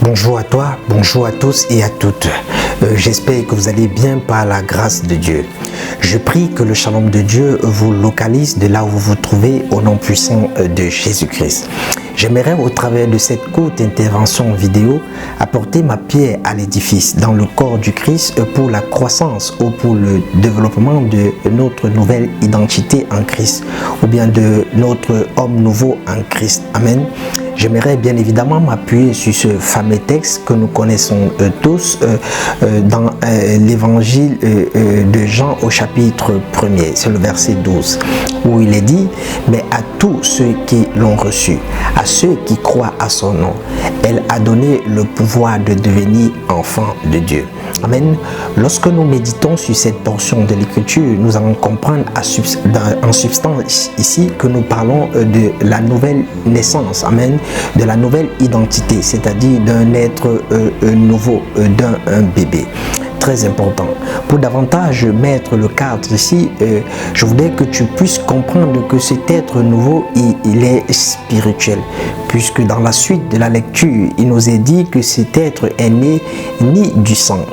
Bonjour à toi, bonjour à tous et à toutes. J'espère que vous allez bien par la grâce de Dieu. Je prie que le shalom de Dieu vous localise de là où vous vous trouvez au nom puissant de Jésus-Christ. J'aimerais au travers de cette courte intervention vidéo apporter ma pierre à l'édifice dans le corps du Christ pour la croissance ou pour le développement de notre nouvelle identité en Christ ou bien de notre homme nouveau en Christ. Amen. J'aimerais bien évidemment m'appuyer sur ce fameux texte que nous connaissons tous dans l'évangile de Jean au chapitre 1er, c'est le verset 12, où il est dit « Mais à tous ceux qui l'ont reçu, à ceux qui croient à son nom, elle a donné le pouvoir de devenir enfants de Dieu. » Amen. Lorsque nous méditons sur cette portion de l'écriture, nous allons comprendre en substance ici que nous parlons de la nouvelle naissance, amen, de la nouvelle identité, c'est-à-dire d'un être nouveau, d'un bébé. Très important. Pour davantage mettre le cadre ici, je voudrais que tu puisses comprendre que cet être nouveau, il est spirituel. Puisque dans la suite de la lecture, il nous est dit que cet être est né ni du sang,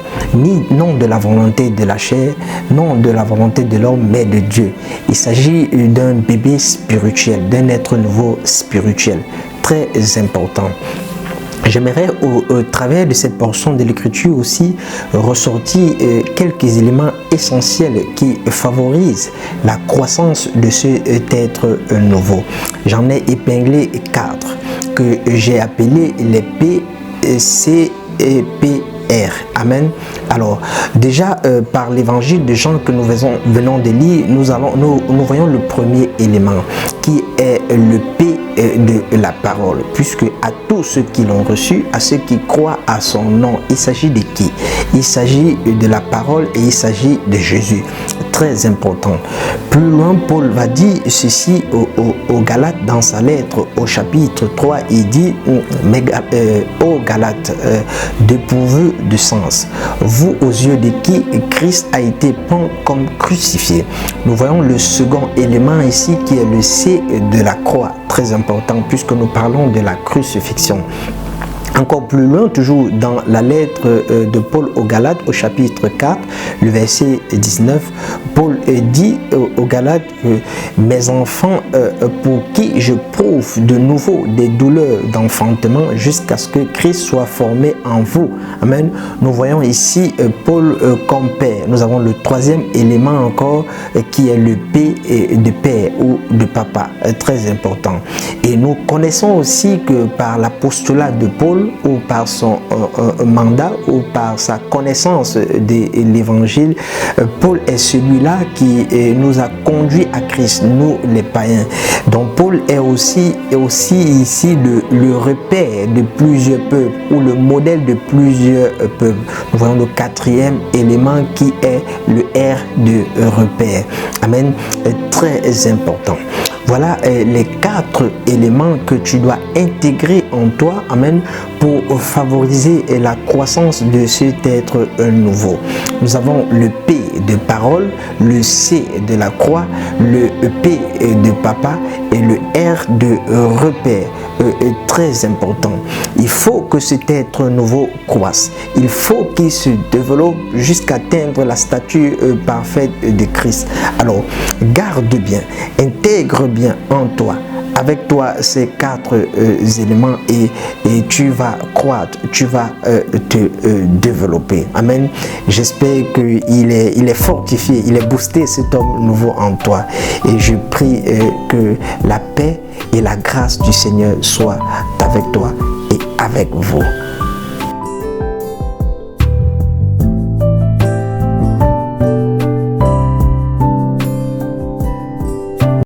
non de la volonté de la chair, non de la volonté de l'homme, mais de Dieu. Il s'agit d'un bébé spirituel, d'un être nouveau spirituel. Très important. J'aimerais au travers de cette portion de l'écriture aussi ressortir quelques éléments essentiels qui favorisent la croissance de cet être nouveau. J'en ai épinglé 4 que j'ai appelés les P, C et P. Amen. Alors, déjà, par l'évangile de Jean que nous venons de lire, nous voyons le premier élément qui est le P de la parole, puisque à tous ceux qui l'ont reçu, à ceux qui croient à son nom, il s'agit de qui? Il s'agit de la parole et il s'agit de Jésus. Très important. Plus loin, Paul va dire ceci aux Galates dans sa lettre au chapitre 3, il dit aux Galates, dépourvus de sens, vous aux yeux de qui Christ a été peint comme crucifié. Nous voyons le second élément ici qui est le C de la croix, très important puisque nous parlons de la crucifixion. Encore plus loin, toujours dans la lettre de Paul aux Galates, au chapitre 4, le verset 19, Paul dit aux Galates que mes enfants, pour qui je prouve de nouveau des douleurs d'enfantement jusqu'à ce que Christ soit formé en vous. Amen. Nous voyons ici Paul comme père. Nous avons le troisième élément encore qui est le P de père ou de papa, très important. Et nous connaissons aussi que par l'apostolat de Paul, ou par son mandat ou par sa connaissance de l'évangile, Paul est celui-là qui nous a conduit à Christ, nous les païens. Donc Paul est aussi ici le repère de plusieurs peuples ou le modèle de plusieurs peuples. Nous voyons le quatrième élément qui est le R de repère. Amen. Très important. Voilà les 4 éléments que tu dois intégrer en toi, amen, pour favoriser la croissance de cet être nouveau. Nous avons le P de parole, le C de la croix, le P de papa et le R de repère. Très important. Il faut que cet être nouveau croisse. Il faut qu'il se développe jusqu'à atteindre la stature parfaite de Christ. Alors, garde bien, intègre bien en toi, avec toi ces 4 éléments et tu vas croître, tu vas te développer. Amen. J'espère qu'il est fortifié, il est boosté cet homme nouveau en toi. Et je prie que la paix et la grâce du Seigneur soient avec toi et avec vous.